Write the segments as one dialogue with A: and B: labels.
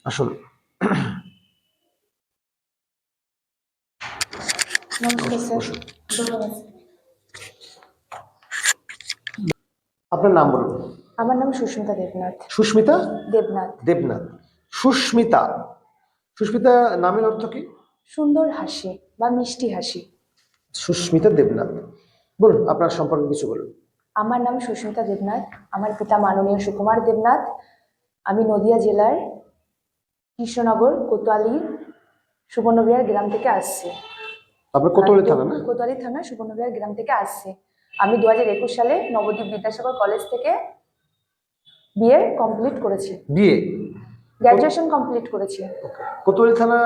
A: আসুন।
B: নমস্কার স্যার।
A: বসুন। আপনার নাম বলুন।
B: আমার নাম সুস্মিতা দেবনাথ।
A: সুস্মিতা
B: দেবনাথ।
A: দেবনাথ। সুস্মিতা, সুস্মিতা নামের অর্থ কি?
B: সুন্দর হাসি বা মিষ্টি হাসি।
A: সুস্মিতা দেবনাথ, বলুন আপনার সম্পর্কে কিছু বলুন।
B: আমার নাম সুস্মিতা দেবনাথ। আমার পিতা মাননীয় সুকুমার দেবনাথ। আমি নদিয়া জেলার কৃষ্ণনগর কোতোয়ালি সুবর্ণবিহার গ্রাম থেকে আসছি।
A: আপনার কোতোয়ালি থানা না?
B: কোতোয়ালি থানা সুবর্ণবিহার গ্রাম থেকে আসছি। আমি 2021 সালে নবদ্বীপ বিদ্যাসাগর কলেজ থেকে বিএ কমপ্লিট করেছি।
A: বিয়ে,
B: গ্র্যাজুয়েশন কমপ্লিট করেছি।
A: কোতোয়ালি থানা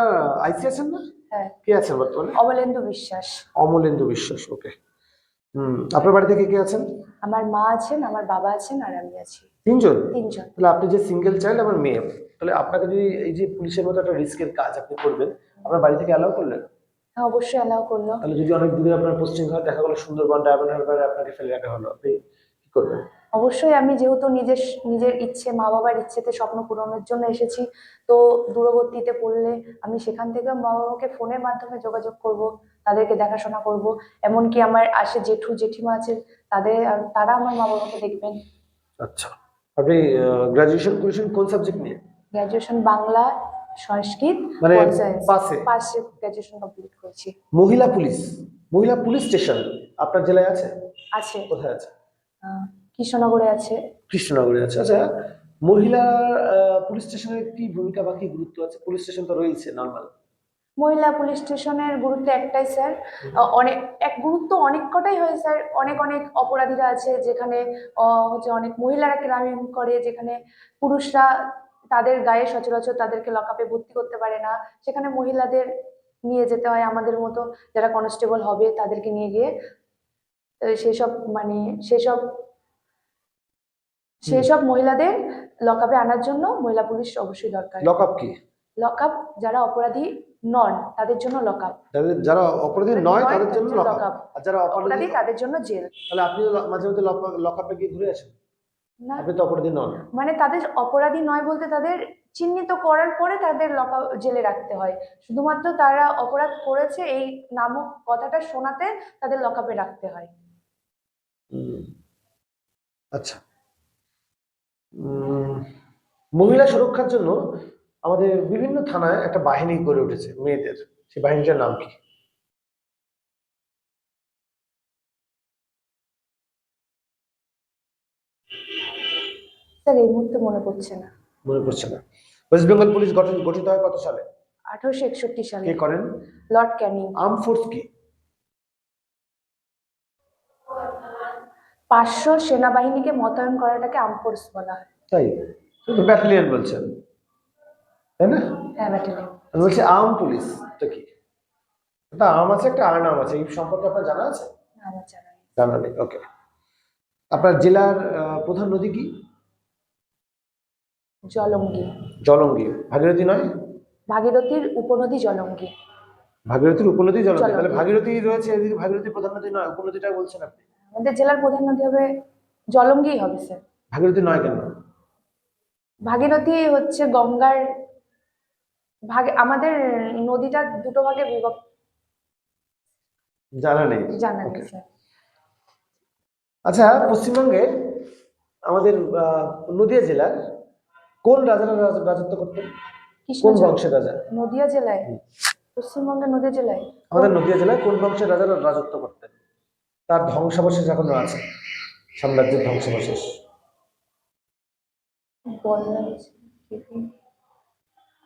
A: আইসি আছেন না?
B: হ্যাঁ।
A: কে আছেন বর্তমানে?
B: অমলেন্দু বিশ্বাস।
A: অমলেন্দু বিশ্বাস, ওকে। আপনার বাড়িতে কে কে আছেন?
B: আমার মা আছেন, আমার বাবা আছেন, আর আমি আছি।
A: তিনজন?
B: তিনজন।
A: তাহলে আপনি যে সিঙ্গেল চাইল্ড, আমার মেয়ে, তাহলে আপনাকে যদি এই যে পুলিশের মতো একটা রিস্কের কাজ আপনি করবেন, আপনার বাড়ি থেকে অ্যালাউ করলেন?
B: হ্যাঁ, অবশ্যই অ্যালাউ করলো।
A: তাহলে যদি অনেক দূরে আপনার পোস্টিং হয়, দেখা গেলো সুন্দরবন, ডায়মন্ড হারবারে আপনাকে ফেলে রাখা হলো, আপনি কি করবেন?
B: অবশ্যই, আমি যেহেতু নিজের ইচ্ছে, মা বাবার ইচ্ছেতে স্বপ্ন পূরণের জন্য এসেছি, তো দূরবর্তীতে পড়লে আমি সেখান থেকে মা বাবাকে ফোনের মাধ্যমে যোগাযোগ করব, তাদেরকে দেখাশোনা করব। এমনকি আমার আশে জেঠু জেঠিমা আছে, তারা আমার মা বাবাকে দেখবেন।
A: আচ্ছা, আপনি গ্রাজুয়েশন করেছেন কোন সাবজেক্ট নিয়ে?
B: গ্র্যাজুয়েশন বাংলা, সংস্কৃত,
A: মানে
B: পল সায়েন্স।
A: পাশে
B: পাশে গ্র্যাজুয়েশন কমপ্লিট করেছি।
A: মহিলা পুলিশ, মহিলা পুলিশ স্টেশন আপনার জেলায় আছে?
B: আছে।
A: কোথায় আছে?
B: কৃষ্ণনগরে আছে।
A: কৃষ্ণনগরে আছে। আচ্ছা, মহিলা পুলিশ স্টেশনের কি ভূমিকা বা কি গুরুত্ব আছে? পুলিশ স্টেশন তো রয়েছে নর্মাল।
B: মহিলা পুলিশ স্টেশনের গুরুত্ব একটাই স্যার, গুরুত্ব অনেক কটাই হয় স্যার। অনেক অনেক অপরাধীরা আছে যেখানে হচ্ছে অনেক মহিলারা ক্রাইম করে, যেখানে পুরুষরা তাদের গায়ে সচরাচর তাদেরকে লকআপে ভর্তি করতে পারে না, সেখানে মহিলাদের নিয়ে যেতে হয়। আমাদের মতো যারা কনস্টেবল হবে তাদেরকে নিয়ে গিয়ে সেসব মানে সেসব সেসব মহিলাদের লকআপে আনার জন্য মহিলা পুলিশ অবশ্যই দরকার।
A: লকআপ কি?
B: লকআপ যারা অপরাধী নন তাদের জন্য লকআপ,
A: যারা অপরাধী নয় তাদের জন্য লকআপ, আর যারা
B: অপরাধী তাদের জন্য জেল।
A: তাহলে আপনি মাঝে মধ্যে লকআপে গিয়ে ঘুরে আসেন?
B: না,
A: আপনি তো অপরাধী নন।
B: মানে তাদের অপরাধী নয় বলতে তাদের চিহ্নিত করার পরে তাদের জেলে রাখতে হয়। শুধুমাত্র তারা অপরাধ করেছে এই নামক কথাটা শোনাতে তাদের লকআপে রাখতে হয়।
A: আচ্ছা, মহিলা সুরক্ষার জন্য আমাদের বিভিন্ন থানায় একটা বাহিনী গড়ে উঠেছে মেয়েদের, সেই বাহিনীটার নাম কি?
B: স্যার এই মুহূর্তে মনে পড়ছে না।
A: মনে পড়ছে না। ওয়েস্ট বেঙ্গল পুলিশ গঠিত হয় কত সালে?
B: 1861 সালে।
A: কে করেন?
B: লর্ড ক্যানিং।
A: আর্ম ফোর্স কি?
B: 500 সেনাবাহিনীকে মোতায়েন করাটাকে আর্ম ফোর্স বলা হয়।
A: তাই? শুধু ব্যাটালিয়ন বলছেন, তাই না?
B: হ্যাঁ, ব্যাটালিয়ন।
A: আমি বলছি আর্ম পুলিশ তো কি? একটা আর্ম আছে, একটা আর্নাম আছে, এই সম্পর্কে আপনার জানা আছে?
B: আমার জানা নেই।
A: জানা নেই, ওকে। আপনার জেলার প্রধান নদী কি?
B: জলঙ্গি।
A: জলঙ্গি। ভাগীরথী নয়?
B: ভাগীরথীর উপনদী জলঙ্গি।
A: ভাগীরথীর উপনদী জলঙ্গি। তাহলে ভাগীরথী রয়েছে এদিকে, ভাগীরথী প্রধান নদী নয়, উপনদীটা বলছেন আপনি?
B: আমাদের জেলার প্রধান নদী হবে জলঙ্গিই হবে স্যার।
A: ভাগীরথী নয় কেন?
B: ভাগীরথী হচ্ছে গঙ্গার আমাদের নদীটা দুটো ভাগে বিভক্ত।
A: জানা নেই।
B: জানা নেই স্যার।
A: আচ্ছা, পশ্চিমবঙ্গে আমাদের নদিয়া জেলার কোন রাজারা রাজত্ব করতেন? কোন বংশের রাজা?
B: নদিয়া জেলায়, পশ্চিমবঙ্গের নদিয়া জেলায়
A: আমাদের নদিয়া জেলায় কোন বংশের রাজারা রাজত্ব করতেন? তার ধ্বংসাবশেষ এখনো আছে, সাম্রাজ্যের ধ্বংসাবশেষ।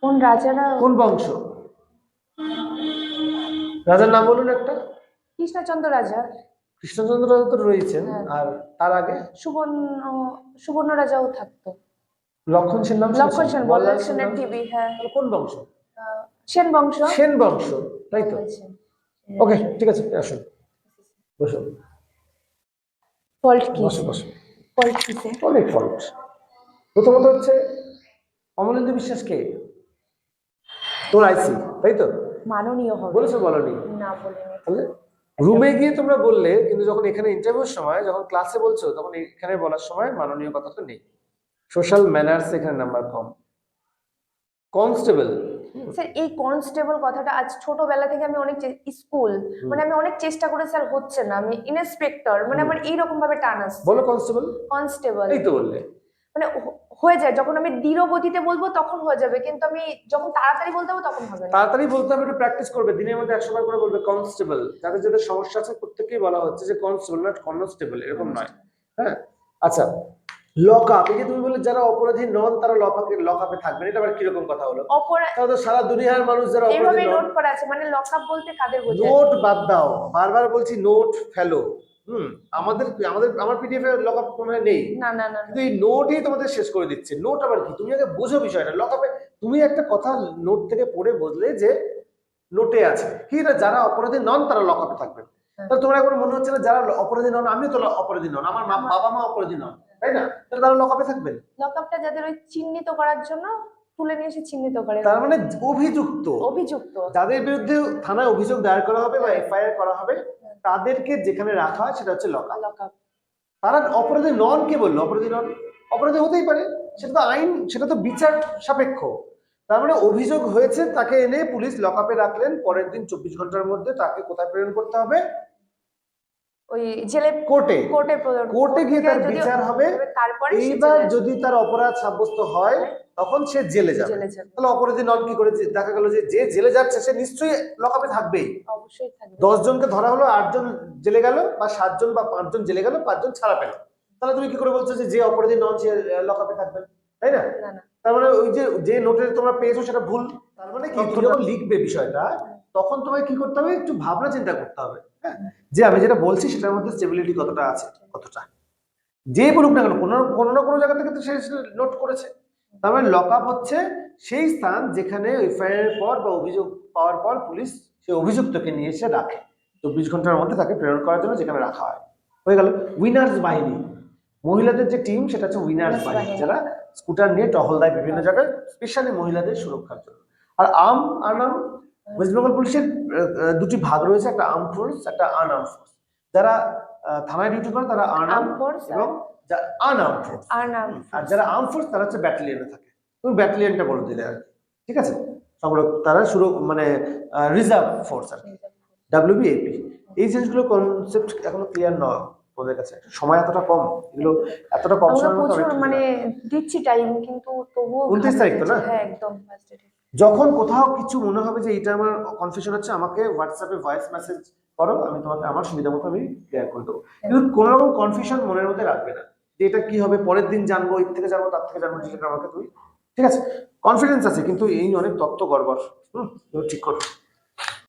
B: কোন রাজারা,
A: কোন বংশ? রাজার নাম বলুন একটা।
B: কৃষ্ণচন্দ্র রাজা।
A: কৃষ্ণচন্দ্র রাজা তো রয়েছেন, আর তার আগে
B: সুবর্ণ রাজাও থাকতো।
A: লক্ষণ সেন নাম?
B: লক্ষণ সেন, বল্লাল সেনের টিভি। হ্যাঁ।
A: কোন বংশ?
B: সেন বংশ।
A: সেন বংশ, তাই তো? ওকে, ঠিক আছে, আসুন বসুন।
B: ফল্ট কি?
A: বসো বসো।
B: ফল্ট কি?
A: অনেক ফল্ট। প্রথমত হচ্ছে অমলেন্দু বিশ্বাস কে? তোর আইসি, তাই তো?
B: মাননীয় হবে।
A: বলেছো? বলনি?
B: না, বলিনি।
A: তাহলে রুমে গিয়ে তোমরা বললে, কিন্তু যখন এখানে ইন্টারভিউর সময়, যখন ক্লাসে বলছো, তখন এখানে বলার সময় মাননীয় কথা তো নেই। সোশ্যাল ম্যানার্স এখানে নাম্বার কম। কনস্টেবল।
B: স্যার এই কনস্টেবল কথাটা আজ ছোটবেলা থেকে আমি অনেক স্কুল মানে আমি অনেক চেষ্টা করে স্যার হচ্ছে না, আমি ইন্সপেক্টর মানে আমার এইরকম ভাবে টান আসছে।
A: বলো কনস্টেবল।
B: কনস্টেবল
A: এই তো বললে।
B: মানে হয়ে যায়, যখন আমি ধীর গতিতে বলবো তখন হয়ে যাবে, কিন্তু আমি যখন তাড়াতাড়ি বলতে হবে তখন হবে না।
A: তাড়াতাড়ি বলতে হবে, একটু প্র্যাকটিস করবে, দিনের মধ্যে 100 বার করে বলবে কনস্টেবল। যাদের যাদের সমস্যা আছে প্রত্যেককেই বলা হচ্ছে যে কনস্টেবল নট কনস্টেবল, এরকম নয়। হ্যাঁ, আচ্ছা, লক আপ, এই যে তুমি বললে যারা অপরাধী নন তারা লক আপে থাকবেন, এটা আবার কিরকম কথা হলো? তাহলে তো সারা দুনিয়ার মানুষ যারা অপরাধী
B: এইভাবে
A: নন।
B: নোট করা আছে, মানে লক আপ বলতে কাদের বোঝায়?
A: নোট বাদ দাও, বারবার বলছি নোট ফেলো। আমাদের আমাদের আমার পিডিএফ এ লক আপ কোনো নেই।
B: না না না,
A: কিন্তু এই নোটই তোমাদের শেষ করে দিচ্ছে। নোট আবার কি? তুমি আগে বুঝো বিষয়টা। লক আপে তুমি একটা কথা নোট থেকে পড়ে বুঝলে যে নোটে আছে কি না, যারা অপরাধী নন তারা লক আপে থাকবেন। তাহলে তোমরা একবার মনে হচ্ছে না যারা অপরাধী নন, আমিও তো অপরাধী নন, আমার বাবা মা অপরাধী নন, তাই না? তাহলে তারা লক আপে থাকবেন।
B: লক আপটা যাদের ওই চিহ্নিত করার জন্য তুলে নিয়ে এসে চিহ্নিত করে,
A: তার মানে অভিযুক্ত,
B: অভিযুক্ত
A: যাদের বিরুদ্ধে থানায় অভিযোগ দায়ের করা হবে বা এফআইআর করা হবে, তাদেরকে যেখানে রাখা হয় সেটা হচ্ছে লক আপ।
B: Lock up.
A: তারা অপরাধী নন, কে বললো অপরাধী নন? অপরাধী হতেই পারে, সেটা তো আইন, সেটা তো বিচার সাপেক্ষ। তার মানে অভিযোগ হয়েছে, তাকে এনে পুলিশ লক আপে রাখলেন, পরের দিন 24 ঘন্টার মধ্যে তাকে কোথায় প্রেরণ করতে হবে?
B: ওই জেলে,
A: কোর্টে।
B: কোর্টে
A: কোর্টে গিয়ে তার বিচার হবে।
B: তারপরে
A: এইবার যদি তার অপরাধ সাব্যস্ত হয় তখন সে জেলে যাবে।
B: জেলে যাবে।
A: তাহলে অপরাধী নন কি করে? দেখা গেল যে যে জেলে যাচ্ছে সে নিশ্চয়ই লক আপে থাকবেই।
B: অবশ্যই থাকবে।
A: 10 জনকে ধরা হলো, 8 জন জেলে গেল, বা 7 জন বা 5 জন জেলে গেল, 5 জন ছাড়া পেল। তাহলে তুমি কি করে বলছো যে যে অপরাধী নন সে লক আপে থাকবেন? তাই না?
B: না না,
A: তার মানে ওই যে যে নোটে তোমরা পেয়েছো সেটা ভুল। তার মানে কি, তুমি যখন লিখবে বিষয়টা তখন তোমায় কি করতে হবে? একটু ভাবনা চিন্তা করতে হবে, হ্যাঁ, যে আমি যেটা বলছি সেটার মধ্যে স্টেবিলিটি কতটা আছে, কতটা। যে বলুক না কেন, কোনো না কোনো জায়গা থেকে তো সে নোট করেছে। তার মানে লক আপ হচ্ছে সেই স্থান যেখানে এফআইআর এর পর বা অভিযোগ পাওয়ার পর পুলিশ সেই অভিযুক্তকে নিয়ে এসে রাখে, 24 ঘন্টার মধ্যে তাকে প্রেরণ করার জন্য যেখানে রাখা হয়। হয়ে গেল। উইনার্স বাহিনী, মহিলাদের যে টিম সেটা হচ্ছে উইনার্স বাহিনী, যারা স্কুটার নিয়ে টহল দেয় বিভিন্ন জায়গায় স্পেশালি মহিলাদের সুরক্ষার জন্য। আর আনআর্ম, ওয়েস্ট বেঙ্গল পুলিশের দুটি ভাগ রয়েছে, একটা আর্ম ফোর্স, একটা আনআর্ম ফোর্স। যারা থানায় ডিউটি করে তারা আর্ম ফোর্স, এবং আনআর্ম ফোর্স। আর যারা আর্ম ফোর্স তারা হচ্ছে ব্যাটালিয়নে থাকে। তুমি ব্যাটালিয়নটা বলে দিলে আর কি, ঠিক আছে? তারা মানে রিজার্ভ ফোর্স আর কি, ডাব্লিউবিএপি। এই জিনিসগুলো কনসেপ্ট এখনো ক্লিয়ার নয় ওদের কাছে, সময় এতটা কম, এগুলো এতটা কম সময়ের মধ্যে
B: প্রচুর মানে দিচ্ছি টাইম, কিন্তু তবুও
A: 29 তারিখ তো না?
B: হ্যাঁ একদম ফার্স্ট ডে।
A: যখন কোথাও কিছু মনে হবে যে এটা আমার কনফিউশন হচ্ছে, আমাকে হোয়াটসঅ্যাপে ভয়েস মেসেজ করো, আমি তোমাকে আমার সুবিধা মতো আমি ক্লিয়ার করে দেবো। কিন্তু কোনো রকম কনফিউশন মনের মধ্যে রাখবে না যে এটা কি হবে, পরের দিন জানবো, এর থেকে জানবো, তার থেকে জানবো, ঠিক আছে আমাকে তুমি, ঠিক আছে? কনফিডেন্স আছে কিন্তু এই অনেক তত্ত্ব গড়বড়, ঠিক করো।